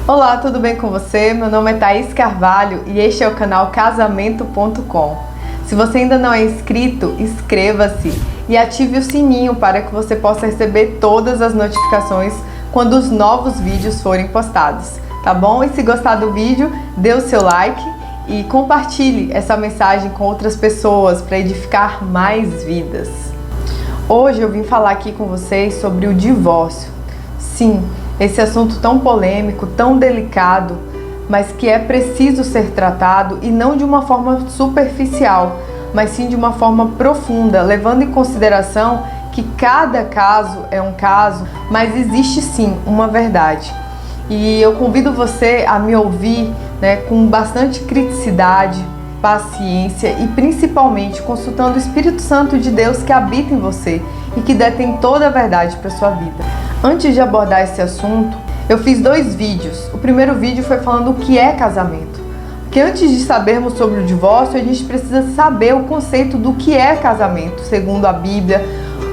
Olá, tudo bem com você? Meu nome é Thaís Carvalho e este é o canal Casamento.com. Se você ainda não é inscrito, inscreva-se e ative o sininho para que você possa receber todas as notificações quando os novos vídeos forem postados, tá bom? E se gostar do vídeo, dê o seu like e compartilhe essa mensagem com outras pessoas para edificar mais vidas. Hoje eu vim falar aqui com vocês sobre o divórcio. Sim, esse assunto tão polêmico, tão delicado, mas que é preciso ser tratado e não de uma forma superficial, mas sim de uma forma profunda, levando em consideração que cada caso é um caso, mas existe sim uma verdade. E eu convido você a me ouvir, com bastante criticidade, paciência e principalmente consultando o Espírito Santo de Deus que habita em você e que detém toda a verdade para sua vida. Antes de abordar esse assunto, eu fiz 2 vídeos. O primeiro vídeo foi falando o que é casamento. Porque antes de sabermos sobre o divórcio, a gente precisa saber o conceito do que é casamento, segundo a Bíblia,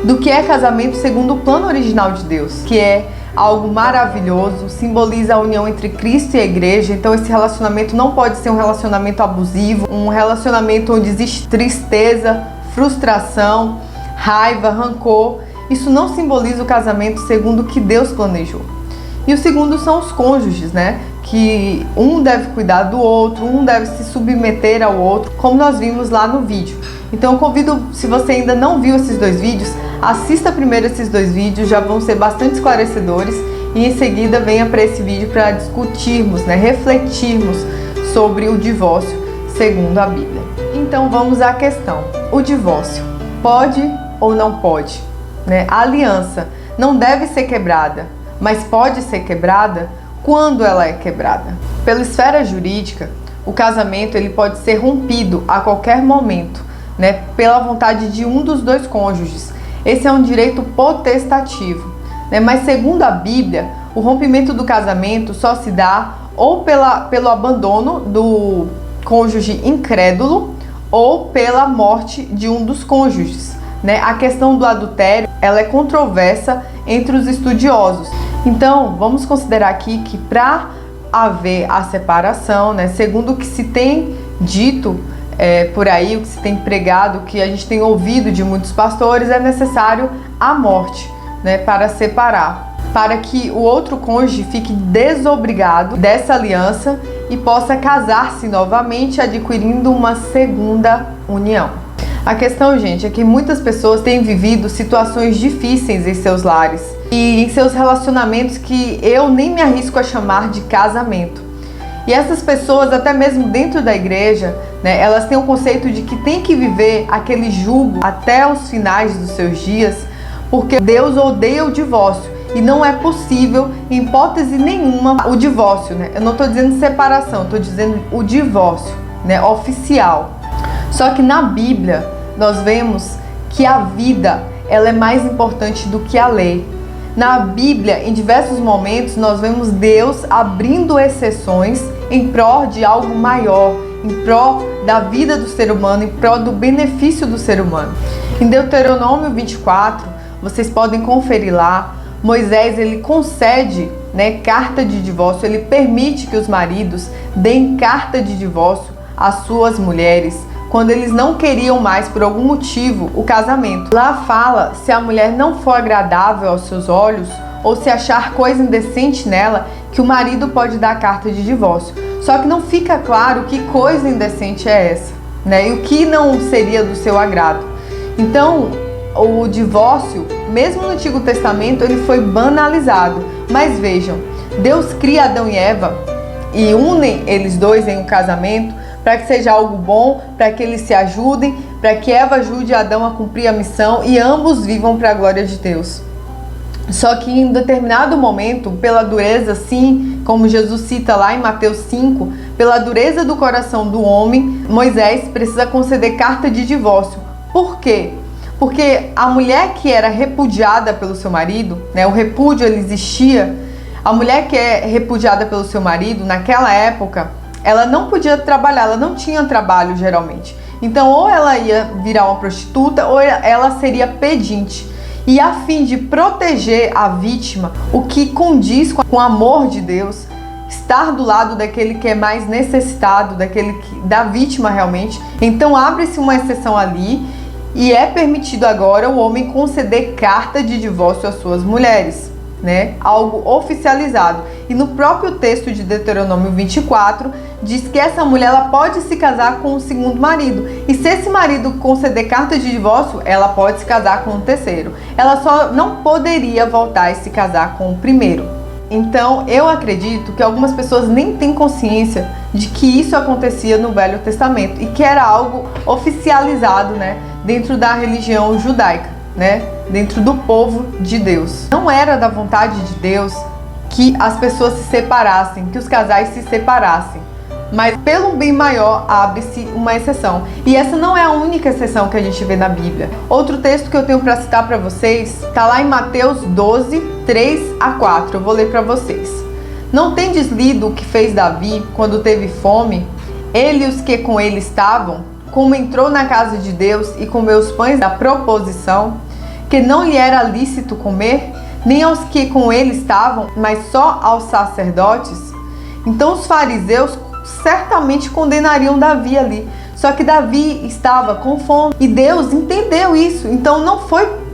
do que é casamento segundo o plano original de Deus, que é algo maravilhoso, simboliza a união entre Cristo e a igreja. Então esse relacionamento não pode ser um relacionamento abusivo, um relacionamento onde existe tristeza, frustração, raiva, rancor. Isso não simboliza o casamento segundo o que Deus planejou. E o segundo são os cônjuges, que um deve cuidar do outro, um deve se submeter ao outro, como nós vimos lá no vídeo. Então eu convido, se você ainda não viu esses 2 vídeos, assista primeiro esses 2 vídeos, já vão ser bastante esclarecedores, e em seguida venha para esse vídeo para discutirmos, refletirmos sobre o divórcio segundo a Bíblia. Então vamos à questão. O divórcio pode ou não pode? A aliança não deve ser quebrada, mas pode ser quebrada quando ela é quebrada. Pela esfera jurídica, o casamento ele pode ser rompido a qualquer momento, pela vontade de um dos 2 cônjuges. Esse é um direito potestativo, mas segundo a Bíblia, o rompimento do casamento só se dá ou pelo abandono do cônjuge incrédulo ou pela morte de um dos cônjuges. A questão do adultério ela é controversa entre os estudiosos. Então, vamos considerar aqui que para haver a separação, segundo o que se tem dito por aí, o que se tem pregado, o que a gente tem ouvido de muitos pastores, é necessário a morte, para separar, para que o outro cônjuge fique desobrigado dessa aliança e possa casar-se novamente, adquirindo uma segunda união. A questão, gente, é que muitas pessoas têm vivido situações difíceis em seus lares e em seus relacionamentos que eu nem me arrisco a chamar de casamento. E essas pessoas, até mesmo dentro da igreja, elas têm o conceito de que tem que viver aquele jugo até os finais dos seus dias, porque Deus odeia o divórcio e não é possível, em hipótese nenhuma, o divórcio. Eu não estou dizendo separação, estou dizendo o divórcio, oficial. Só que na Bíblia nós vemos que a vida ela é mais importante do que a lei. Na Bíblia, em diversos momentos, nós vemos Deus abrindo exceções em prol de algo maior, em prol da vida do ser humano, em prol do benefício do ser humano. Em Deuteronômio 24, vocês podem conferir lá, Moisés ele concede carta de divórcio, ele permite que os maridos deem carta de divórcio às suas mulheres, quando eles não queriam mais, por algum motivo, o casamento. Lá fala, se a mulher não for agradável aos seus olhos, ou se achar coisa indecente nela, que o marido pode dar a carta de divórcio. Só que não fica claro que coisa indecente é essa, e o que não seria do seu agrado. Então, o divórcio, mesmo no Antigo Testamento, ele foi banalizado. Mas vejam, Deus cria Adão e Eva e unem eles dois em um casamento, para que seja algo bom, para que eles se ajudem, para que Eva ajude Adão a cumprir a missão e ambos vivam para a glória de Deus. Só que em determinado momento, pela dureza, sim, como Jesus cita lá em Mateus 5, pela dureza do coração do homem, Moisés precisa conceder carta de divórcio. Por quê? Porque a mulher que era repudiada pelo seu marido, o repúdio ele existia, a mulher que é repudiada pelo seu marido, naquela época, ela não podia trabalhar, ela não tinha trabalho geralmente. Então, ou ela ia virar uma prostituta, ou ela seria pedinte. E a fim de proteger a vítima, o que condiz com o amor de Deus, estar do lado daquele que é mais necessitado, da vítima realmente. Então abre-se uma exceção ali e é permitido agora o homem conceder carta de divórcio às suas mulheres, né? Algo oficializado. E no próprio texto de Deuteronômio 24 diz que essa mulher ela pode se casar com o segundo marido. E se esse marido conceder carta de divórcio, ela pode se casar com o terceiro. Ela só não poderia voltar e se casar com o primeiro. Então, eu acredito que algumas pessoas nem têm consciência de que isso acontecia no Velho Testamento e que era algo oficializado, né, dentro da religião judaica, né, dentro do povo de Deus. Não era da vontade de Deus que as pessoas se separassem, que os casais se separassem, mas pelo bem maior abre-se uma exceção. E essa não é a única exceção que a gente vê na Bíblia. Outro texto que eu tenho para citar para vocês está lá em Mateus 12, 3 a 4. Eu vou ler para vocês. Não tendes lido o que fez Davi quando teve fome? Ele e os que com ele estavam, como entrou na casa de Deus e comeu os pães da proposição, que não lhe era lícito comer, nem aos que com ele estavam, mas só aos sacerdotes? Então os fariseus certamente condenariam Davi ali. Só que Davi estava com fome e Deus entendeu isso. Então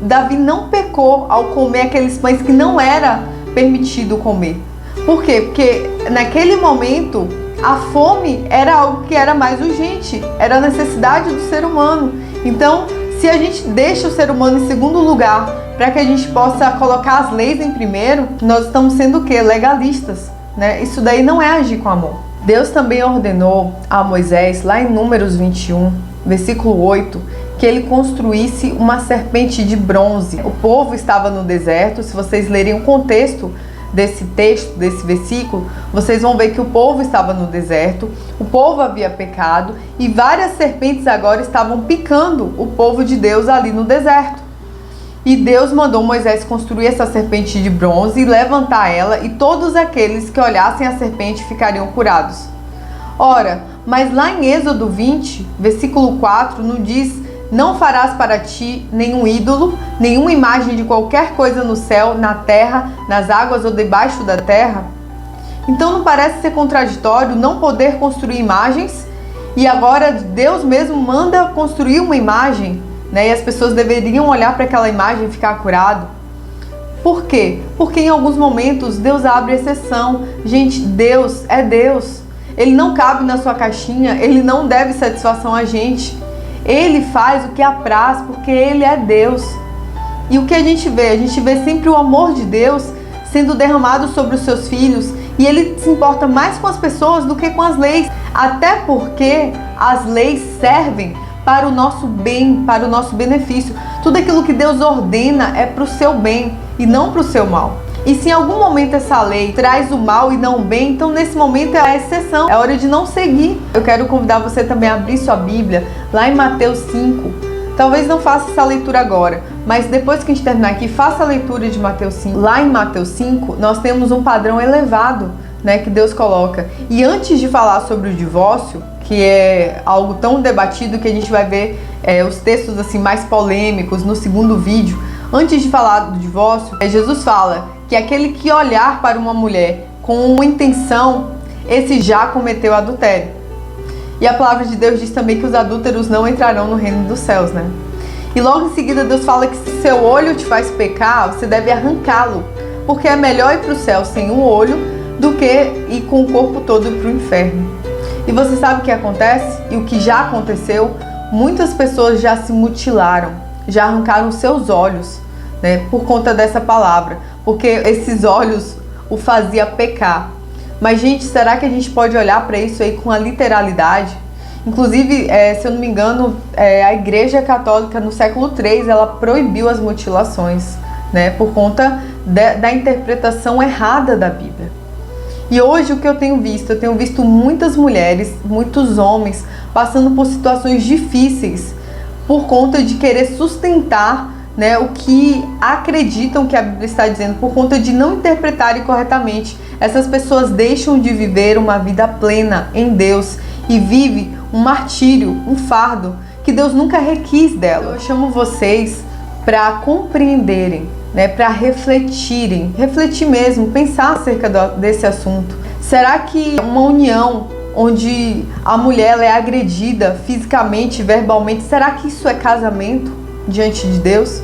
Davi não pecou ao comer aqueles pães que não era permitido comer. Por quê? Porque naquele momento a fome era algo que era mais urgente, era a necessidade do ser humano. Então, se a gente deixa o ser humano em segundo lugar para que a gente possa colocar as leis em primeiro, nós estamos sendo o quê? Legalistas, né? Isso daí não é agir com amor. Deus também ordenou a Moisés, lá em Números 21, versículo 8, que ele construísse uma serpente de bronze. O povo estava no deserto. Se vocês lerem o contexto desse texto, desse versículo, vocês vão ver que o povo estava no deserto, o povo havia pecado e várias serpentes agora estavam picando o povo de Deus ali no deserto. E Deus mandou Moisés construir essa serpente de bronze e levantar ela, e todos aqueles que olhassem a serpente ficariam curados. Ora, mas lá em Êxodo 20, versículo 4, não diz: não farás para ti nenhum ídolo, nenhuma imagem de qualquer coisa no céu, na terra, nas águas ou debaixo da terra? Então não parece ser contraditório não poder construir imagens, e agora Deus mesmo manda construir uma imagem, né? E as pessoas deveriam olhar para aquela imagem e ficar curado. Por quê? Porque em alguns momentos Deus abre exceção. Gente, Deus é Deus. Ele não cabe na sua caixinha, Ele não deve satisfação a gente. Ele faz o que apraz, porque Ele é Deus. E o que a gente vê? A gente vê sempre o amor de Deus sendo derramado sobre os seus filhos. E Ele se importa mais com as pessoas do que com as leis. Até porque as leis servem para o nosso bem, para o nosso benefício. Tudo aquilo que Deus ordena é para o seu bem e não para o seu mal. E se em algum momento essa lei traz o mal e não o bem, então nesse momento é a exceção, é hora de não seguir. Eu quero convidar você também a abrir sua Bíblia lá em Mateus 5. Talvez não faça essa leitura agora, mas depois que a gente terminar aqui, faça a leitura de Mateus 5. Lá em Mateus 5, nós temos um padrão elevado, né, que Deus coloca. E antes de falar sobre o divórcio, que é algo tão debatido que a gente vai ver os textos assim mais polêmicos no segundo vídeo. Antes de falar do divórcio, Jesus fala que aquele que olhar para uma mulher com uma intenção, esse já cometeu adultério. E a palavra de Deus diz também que os adúlteros não entrarão no reino dos céus, né? E logo em seguida Deus fala que se seu olho te faz pecar, você deve arrancá-lo, porque é melhor ir para o céu sem um olho do que ir com o corpo todo para o inferno. E você sabe o que acontece? E o que já aconteceu? Muitas pessoas já se mutilaram, já arrancaram seus olhos, né, por conta dessa palavra, porque esses olhos o fazia pecar. Mas, gente, será que a gente pode olhar para isso aí com a literalidade? Inclusive, se eu não me engano, a Igreja Católica no século III, ela proibiu as mutilações, né, por conta da interpretação errada da Bíblia. E hoje o que eu tenho visto muitas mulheres, muitos homens passando por situações difíceis por conta de querer sustentar, né, o que acreditam que a Bíblia está dizendo por conta de não interpretarem corretamente. Essas pessoas deixam de viver uma vida plena em Deus e vivem um martírio, um fardo que Deus nunca requis dela. Eu chamo vocês para compreenderem, né, para refletir mesmo, pensar acerca desse assunto. Será que uma união onde a mulher ela é agredida fisicamente, verbalmente, será que isso é casamento diante de Deus?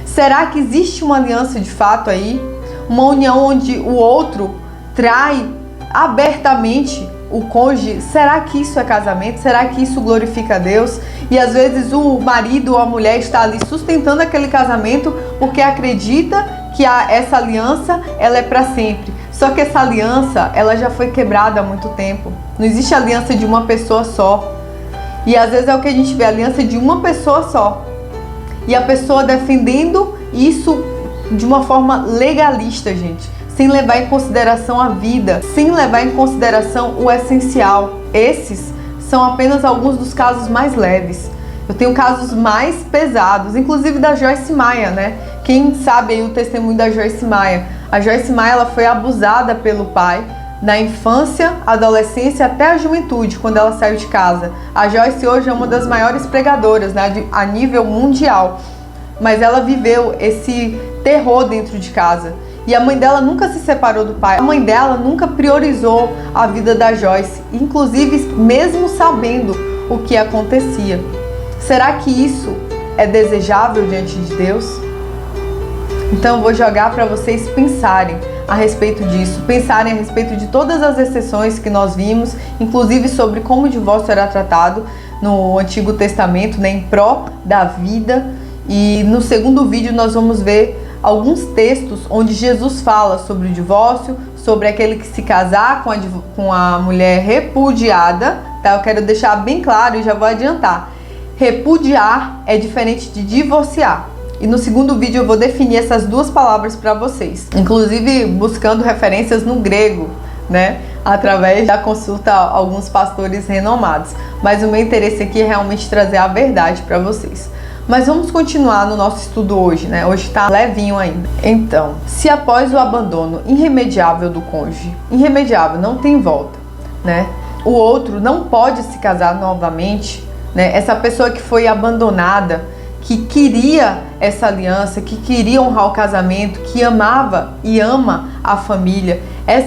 Será que existe uma aliança de fato aí? Uma união onde o outro trai abertamente o cônjuge? Será que isso é casamento? Será que isso glorifica a Deus? E às vezes o marido ou a mulher está ali sustentando aquele casamento porque acredita que essa aliança ela é para sempre. Só que essa aliança ela já foi quebrada há muito tempo. Não existe aliança de uma pessoa só. E às vezes é o que a gente vê, aliança de uma pessoa só. E a pessoa defendendo isso de uma forma legalista, gente. Sem levar em consideração a vida, sem levar em consideração o essencial. Esses são apenas alguns dos casos mais leves. Eu tenho casos mais pesados, inclusive da Joyce Meyer, né? Quem sabe aí o testemunho da Joyce Meyer? A Joyce Meyer ela foi abusada pelo pai na infância, adolescência até a juventude, quando ela saiu de casa. A Joyce hoje é uma das maiores pregadoras, né, a nível mundial. Mas ela viveu esse terror dentro de casa. E a mãe dela nunca se separou do pai. A mãe dela nunca priorizou a vida da Joyce, inclusive mesmo sabendo o que acontecia. Será que isso é desejável diante de Deus? Então eu vou jogar para vocês pensarem a respeito disso, pensarem a respeito de todas as exceções que nós vimos, inclusive sobre como o divórcio era tratado no Antigo Testamento, né, em pró da vida. E no segundo vídeo nós vamos ver alguns textos onde Jesus fala sobre o divórcio, sobre aquele que se casar com a mulher repudiada, tá? Eu quero deixar bem claro e já vou adiantar. Repudiar é diferente de divorciar. E no segundo vídeo eu vou definir essas duas palavras para vocês, inclusive buscando referências no grego, né? Através da consulta a alguns pastores renomados. Mas o meu interesse aqui é realmente trazer a verdade para vocês. Mas vamos continuar no nosso estudo hoje, né? Hoje tá levinho ainda. Então, se após o abandono irremediável do cônjuge, irremediável, não tem volta, né? O outro não pode se casar novamente, né? Essa pessoa que foi abandonada, que queria essa aliança, que queria honrar o casamento, que amava e ama a família,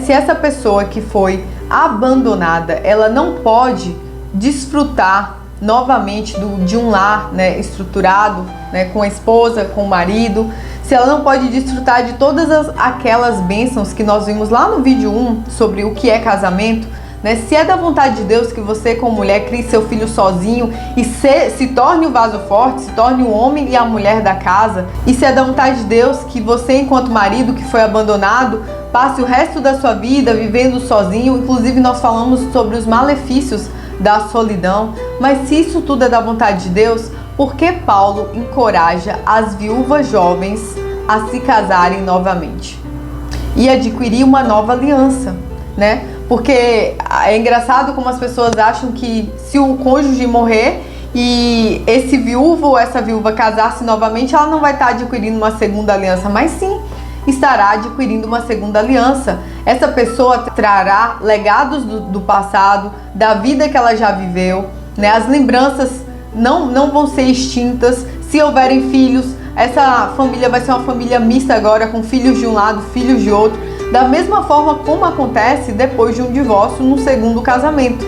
se essa pessoa que foi abandonada, ela não pode desfrutar novamente de um lar, né, estruturado, né, com a esposa, com o marido, se ela não pode desfrutar de todas aquelas bênçãos que nós vimos lá no vídeo 1 sobre o que é casamento, né? Se é da vontade de Deus que você, como mulher, crie seu filho sozinho e se torne o vaso forte, se torne o homem e a mulher da casa, e se é da vontade de Deus que você, enquanto marido que foi abandonado, passe o resto da sua vida vivendo sozinho, inclusive nós falamos sobre os malefícios da solidão, mas se isso tudo é da vontade de Deus, por que Paulo encoraja as viúvas jovens a se casarem novamente e adquirir uma nova aliança, né? Porque é engraçado como as pessoas acham que se o cônjuge morrer e esse viúvo ou essa viúva casar-se novamente, ela não vai estar adquirindo uma segunda aliança, mas sim estará adquirindo uma segunda aliança. Essa pessoa trará legados do passado, da vida que ela já viveu, né? As lembranças não vão ser extintas. Se houverem filhos, essa família vai ser uma família mista agora, com filhos de um lado, filhos de outro, da mesma forma como acontece depois de um divórcio no segundo casamento.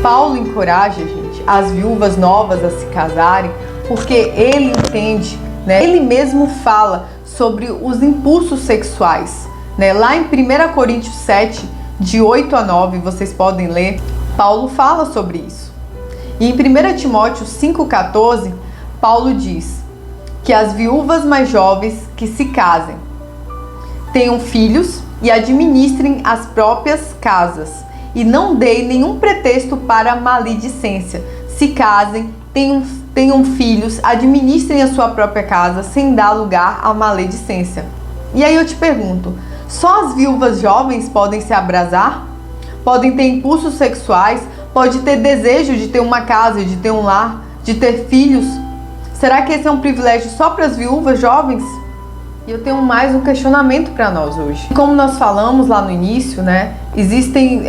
Paulo encoraja, gente, as viúvas novas a se casarem, porque ele entende, né? Ele mesmo fala sobre os impulsos sexuais, né? Lá em 1 Coríntios 7, de 8 a 9, vocês podem ler, Paulo fala sobre isso. E em 1 Timóteo 5,14, Paulo diz que as viúvas mais jovens que se casem tenham filhos e administrem as próprias casas, e não deem nenhum pretexto para maledicência. Se casem, tenham filhos, administrem a sua própria casa, sem dar lugar à maledicência. E aí eu te pergunto, só as viúvas jovens podem se abrasar? Podem ter impulsos sexuais? Pode ter desejo de ter uma casa, de ter um lar, de ter filhos? Será que esse é um privilégio só para as viúvas jovens? E eu tenho mais um questionamento para nós hoje. Como nós falamos lá no início, né, existem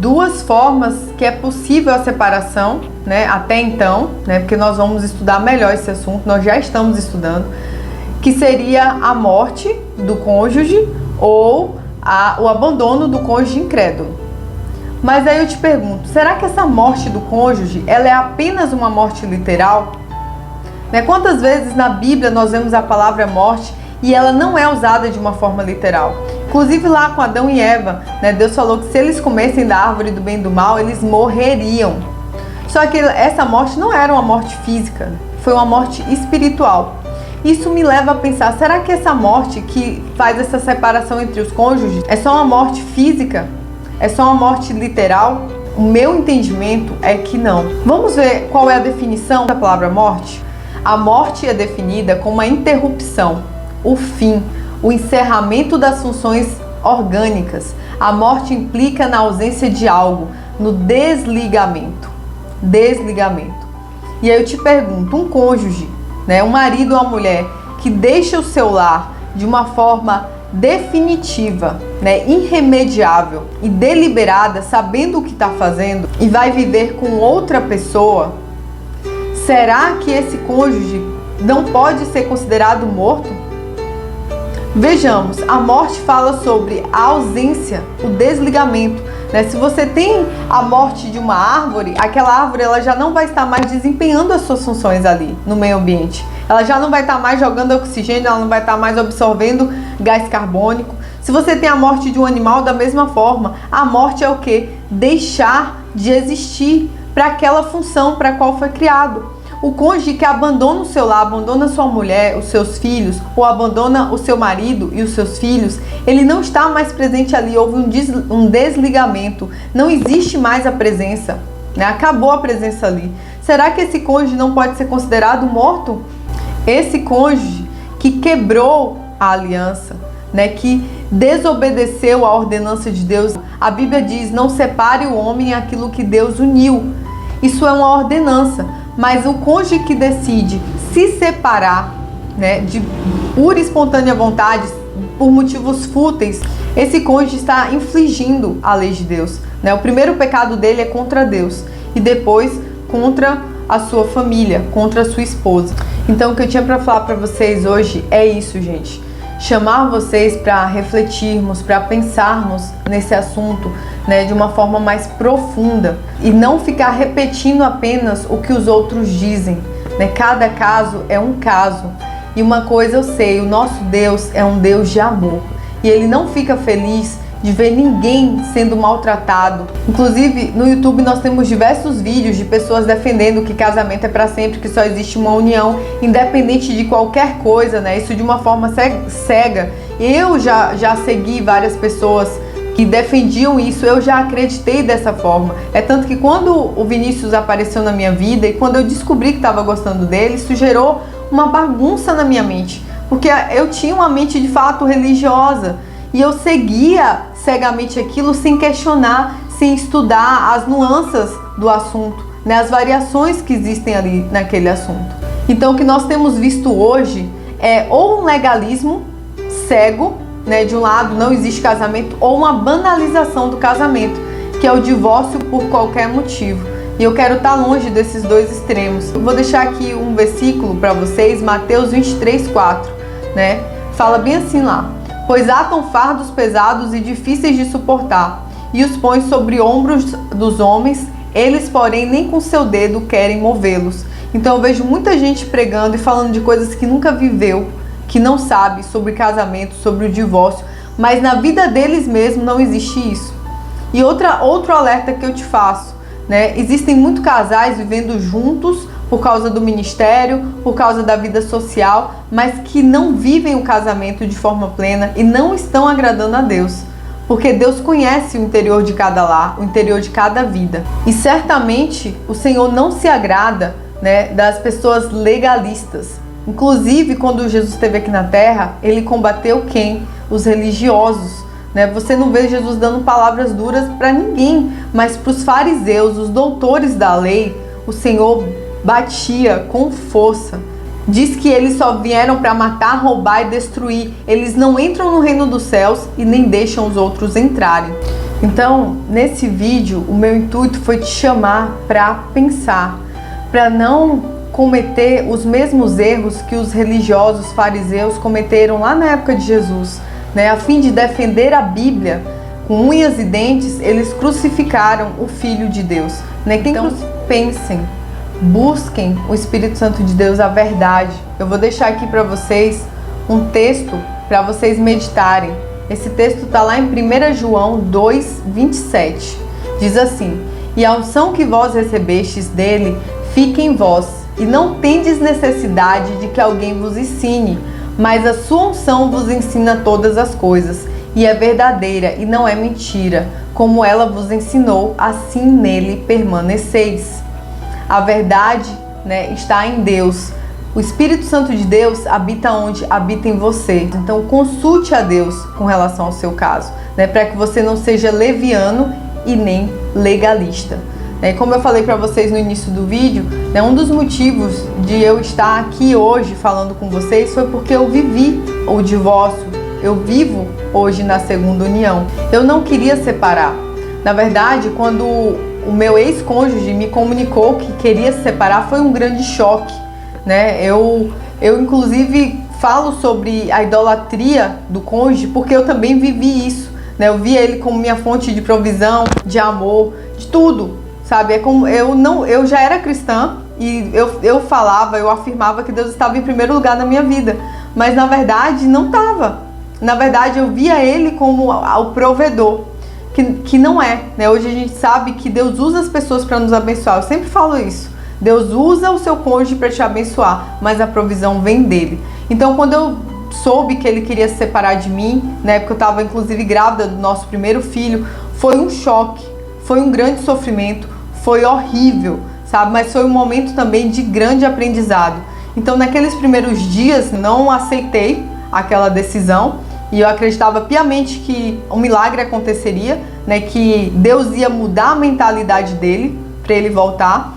duas formas que é possível a separação, né, até então, né, porque nós vamos estudar melhor esse assunto, nós já estamos estudando, que seria a morte do cônjuge ou o abandono do cônjuge incrédulo. Mas aí eu te pergunto, será que essa morte do cônjuge, ela é apenas uma morte literal? Né, quantas vezes na Bíblia nós vemos a palavra morte e ela não é usada de uma forma literal? Inclusive lá com Adão e Eva, né, Deus falou que se eles comessem da árvore do bem e do mal, eles morreriam. Só que essa morte não era uma morte física, foi uma morte espiritual. Isso me leva a pensar, será que essa morte que faz essa separação entre os cônjuges é só uma morte física? É só uma morte literal? O meu entendimento é que não. Vamos ver qual é a definição da palavra morte? A morte é definida como uma interrupção, o fim, o encerramento das funções orgânicas. A morte implica na ausência de algo, no desligamento. Desligamento. E aí eu te pergunto, um cônjuge, né, um marido ou uma mulher que deixa o seu lar de uma forma definitiva, né, irremediável e deliberada, sabendo o que está fazendo e vai viver com outra pessoa, será que esse cônjuge não pode ser considerado morto? Vejamos, a morte fala sobre a ausência, o desligamento, né? Se você tem a morte de uma árvore, aquela árvore ela já não vai estar mais desempenhando as suas funções ali no meio ambiente. Ela já não vai estar mais jogando oxigênio, ela não vai estar mais absorvendo gás carbônico. Se você tem a morte de um animal, da mesma forma, a morte é o quê? Deixar de existir para aquela função para a qual foi criado. O cônjuge que abandona o seu lar, abandona sua mulher, os seus filhos, ou abandona o seu marido e os seus filhos, ele não está mais presente ali, houve um desligamento, não existe mais a presença, né? Acabou a presença ali. Será que esse cônjuge não pode ser considerado morto? Esse cônjuge que quebrou a aliança, né? Que desobedeceu a ordenança de Deus. A Bíblia diz, não separe o homem aquilo que Deus uniu. Isso é uma ordenança. Mas o cônjuge que decide se separar, né, de pura e espontânea vontade, por motivos fúteis, esse cônjuge está infringindo a lei de Deus, né? O primeiro pecado dele é contra Deus e depois contra a sua família, contra a sua esposa. Então o que eu tinha para falar para vocês hoje é isso, gente. Chamar vocês para refletirmos, para pensarmos nesse assunto, né, de uma forma mais profunda e não ficar repetindo apenas o que os outros dizem, né? Cada caso é um caso. E uma coisa eu sei, o nosso Deus é um Deus de amor e Ele não fica feliz de ver ninguém sendo maltratado. Inclusive no YouTube nós temos diversos vídeos de pessoas defendendo que casamento é para sempre, que só existe uma união, independente de qualquer coisa, né? Isso de uma forma cega. Eu já segui várias pessoas que defendiam isso, eu já acreditei dessa forma. É tanto que quando o Vinícius apareceu na minha vida e quando eu descobri que estava gostando dele, isso gerou uma bagunça na minha mente, porque eu tinha uma mente de fato religiosa e eu seguia cegamente aquilo sem questionar, sem estudar as nuances do assunto, né, as variações que existem ali naquele assunto. Então o que nós temos visto hoje é ou um legalismo cego, né, de um lado não existe casamento, ou uma banalização do casamento, que é o divórcio por qualquer motivo. E eu quero estar longe desses dois extremos. Eu vou deixar aqui um versículo para vocês, Mateus 23:4, né? Fala bem assim lá: pois atam fardos pesados e difíceis de suportar, e os põem sobre ombros dos homens, eles, porém, nem com seu dedo querem movê-los. Então eu vejo muita gente pregando e falando de coisas que nunca viveu, que não sabe sobre casamento, sobre o divórcio, mas na vida deles mesmo não existe isso. E outro alerta que eu te faço, né? Existem muitos casais vivendo juntos por causa do ministério, por causa da vida social, mas que não vivem o casamento de forma plena e não estão agradando a Deus. Porque Deus conhece o interior de cada lar, o interior de cada vida. E certamente o Senhor não se agrada, né, das pessoas legalistas. Inclusive, quando Jesus esteve aqui na terra, ele combateu quem? Os religiosos, né? Você não vê Jesus dando palavras duras para ninguém, mas para os fariseus, os doutores da lei, o Senhor batia com força. Diz que eles só vieram para matar, roubar e destruir. Eles não entram no reino dos céus e nem deixam os outros entrarem. Então, nesse vídeo, o meu intuito foi te chamar para pensar, para não cometer os mesmos erros que os religiosos fariseus cometeram lá na época de Jesus, né? A fim de defender a Bíblia, com unhas e dentes, eles crucificaram o Filho de Deus, né? Então, pensem, busquem o Espírito Santo de Deus, a verdade. Eu vou deixar aqui para vocês um texto para vocês meditarem. Esse texto está lá em 1 João 2:27. Diz assim: "E a unção que vós recebestes dele fica em vós, e não tendes necessidade de que alguém vos ensine, mas a sua unção vos ensina todas as coisas, e é verdadeira e não é mentira. Como ela vos ensinou, assim nele permaneceis." A verdade, né, está em Deus. O Espírito Santo de Deus habita onde? Habita em você. Então consulte a Deus com relação ao seu caso, né, para que você não seja leviano e nem legalista. Como eu falei para vocês no início do vídeo, né, um dos motivos de eu estar aqui hoje falando com vocês foi porque eu vivi o divórcio. Eu vivo hoje na segunda união. Eu não queria separar. Na verdade, quando o meu ex-cônjuge me comunicou que queria se separar, foi um grande choque, né? Eu inclusive falo sobre a idolatria do cônjuge porque eu também vivi isso, né? Eu via ele como minha fonte de provisão, de amor, de tudo, sabe? É como eu já era cristã e eu falava, eu afirmava que Deus estava em primeiro lugar na minha vida, mas na verdade não estava. Na verdade eu via ele como o provedor. Que não é, né? Hoje a gente sabe que Deus usa as pessoas para nos abençoar. Eu sempre falo isso. Deus usa o seu cônjuge para te abençoar, mas a provisão vem dele. Então, quando eu soube que ele queria se separar de mim, né? Porque eu estava inclusive grávida do nosso primeiro filho, foi um choque, foi um grande sofrimento, foi horrível, sabe? Mas foi um momento também de grande aprendizado. Então, naqueles primeiros dias, não aceitei aquela decisão. E eu acreditava piamente que um milagre aconteceria, né, que Deus ia mudar a mentalidade dele para ele voltar.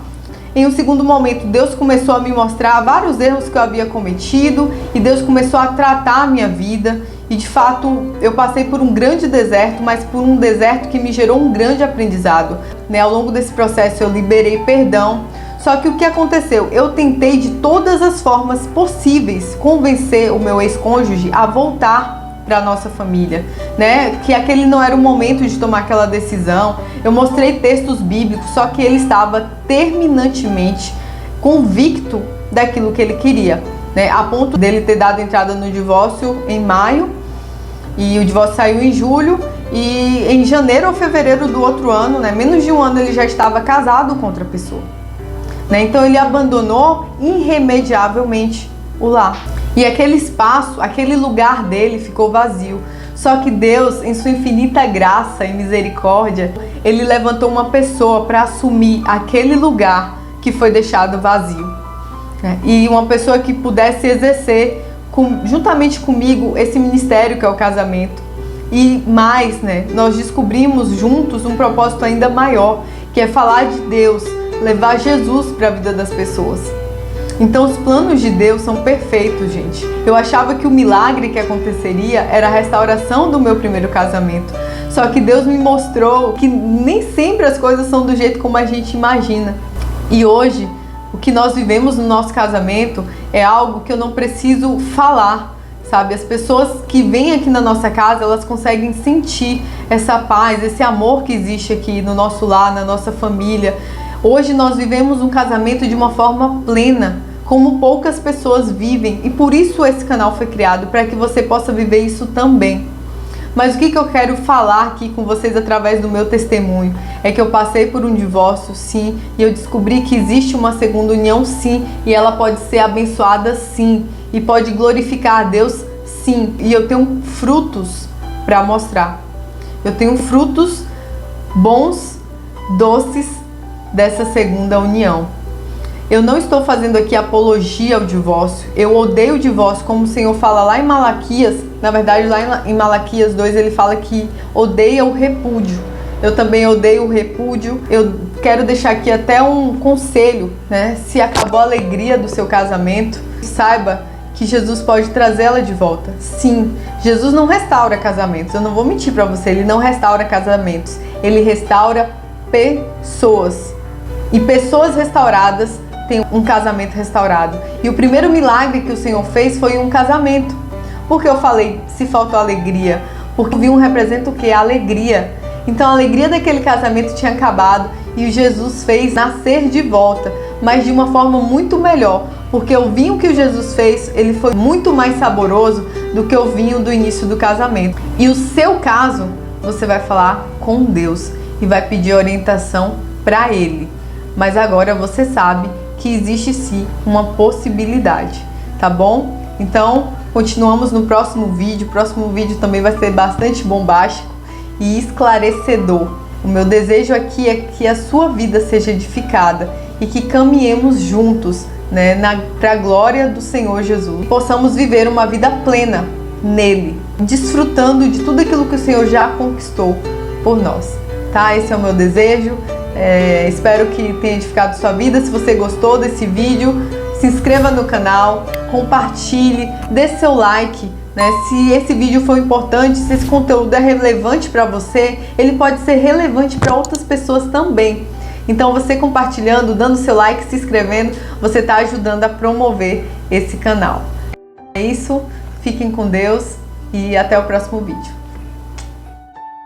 Em um segundo momento, Deus começou a me mostrar vários erros que eu havia cometido e Deus começou a tratar a minha vida. E de fato, eu passei por um grande deserto, mas por um deserto que me gerou um grande aprendizado, né? Ao longo desse processo, eu liberei perdão. Só que o que aconteceu? Eu tentei de todas as formas possíveis convencer o meu ex-cônjuge a voltar para a nossa família, né? Que aquele não era o momento de tomar aquela decisão. Eu mostrei textos bíblicos, só que ele estava terminantemente convicto daquilo que ele queria, né? A ponto dele ter dado entrada no divórcio em maio e o divórcio saiu em julho e em janeiro ou fevereiro do outro ano, né? Menos de um ano ele já estava casado com outra pessoa, né? Então ele abandonou irremediavelmente o lar. E aquele espaço, aquele lugar dele ficou vazio. Só que Deus, em sua infinita graça e misericórdia, ele levantou uma pessoa para assumir aquele lugar que foi deixado vazio, né? E uma pessoa que pudesse exercer juntamente comigo esse ministério que é o casamento. E mais, né? Nós descobrimos juntos um propósito ainda maior, que é falar de Deus, levar Jesus para a vida das pessoas. Então os planos de Deus são perfeitos, gente. Eu achava que o milagre que aconteceria era a restauração do meu primeiro casamento. Só que Deus me mostrou que nem sempre as coisas são do jeito como a gente imagina. E hoje, o que nós vivemos no nosso casamento é algo que eu não preciso falar, sabe? As pessoas que vêm aqui na nossa casa, elas conseguem sentir essa paz, esse amor que existe aqui no nosso lar, na nossa família. Hoje nós vivemos um casamento de uma forma plena, como poucas pessoas vivem, e por isso esse canal foi criado, para que você possa viver isso também. Mas o que eu quero falar aqui com vocês através do meu testemunho é que eu passei por um divórcio, sim, e eu descobri que existe uma segunda união, sim, e ela pode ser abençoada, sim, e pode glorificar a Deus, sim, e eu tenho frutos para mostrar. Eu tenho frutos bons, doces dessa segunda união. Eu não estou fazendo aqui apologia ao divórcio. Eu odeio o divórcio, como o Senhor fala lá em Malaquias. Na verdade, lá em Malaquias 2, ele fala que odeia o repúdio. eu também odeio o repúdio. Eu quero deixar aqui até um conselho, né? Se acabou a alegria do seu casamento, saiba que Jesus pode trazê-la de volta. Sim, Jesus não restaura casamentos, eu não vou mentir para você, ele não restaura casamentos, ele restaura pessoas. E pessoas restauradas têm um casamento restaurado. E o primeiro milagre que o Senhor fez foi um casamento. Por que eu falei se faltou alegria? Porque o vinho representa o que? A alegria. Então a alegria daquele casamento tinha acabado e Jesus fez nascer de volta, mas de uma forma muito melhor, porque o vinho que Jesus fez, ele foi muito mais saboroso do que o vinho do início do casamento. E o seu caso, você vai falar com Deus e vai pedir orientação para Ele. Mas agora você sabe que existe sim uma possibilidade, tá bom? Então, continuamos no próximo vídeo. O próximo vídeo também vai ser bastante bombástico e esclarecedor. O meu desejo aqui é que a sua vida seja edificada e que caminhemos juntos, né, para a glória do Senhor Jesus. Possamos viver uma vida plena nele, desfrutando de tudo aquilo que o Senhor já conquistou por nós. Tá? Esse é o meu desejo. Espero que tenha edificado sua vida. Se você gostou desse vídeo, se inscreva no canal, compartilhe, dê seu like. Se esse vídeo foi importante, se esse conteúdo é relevante para você, ele pode ser relevante para outras pessoas também. Então você compartilhando, dando seu like, se inscrevendo, você está ajudando a promover esse canal. É isso, fiquem com Deus e até o próximo vídeo.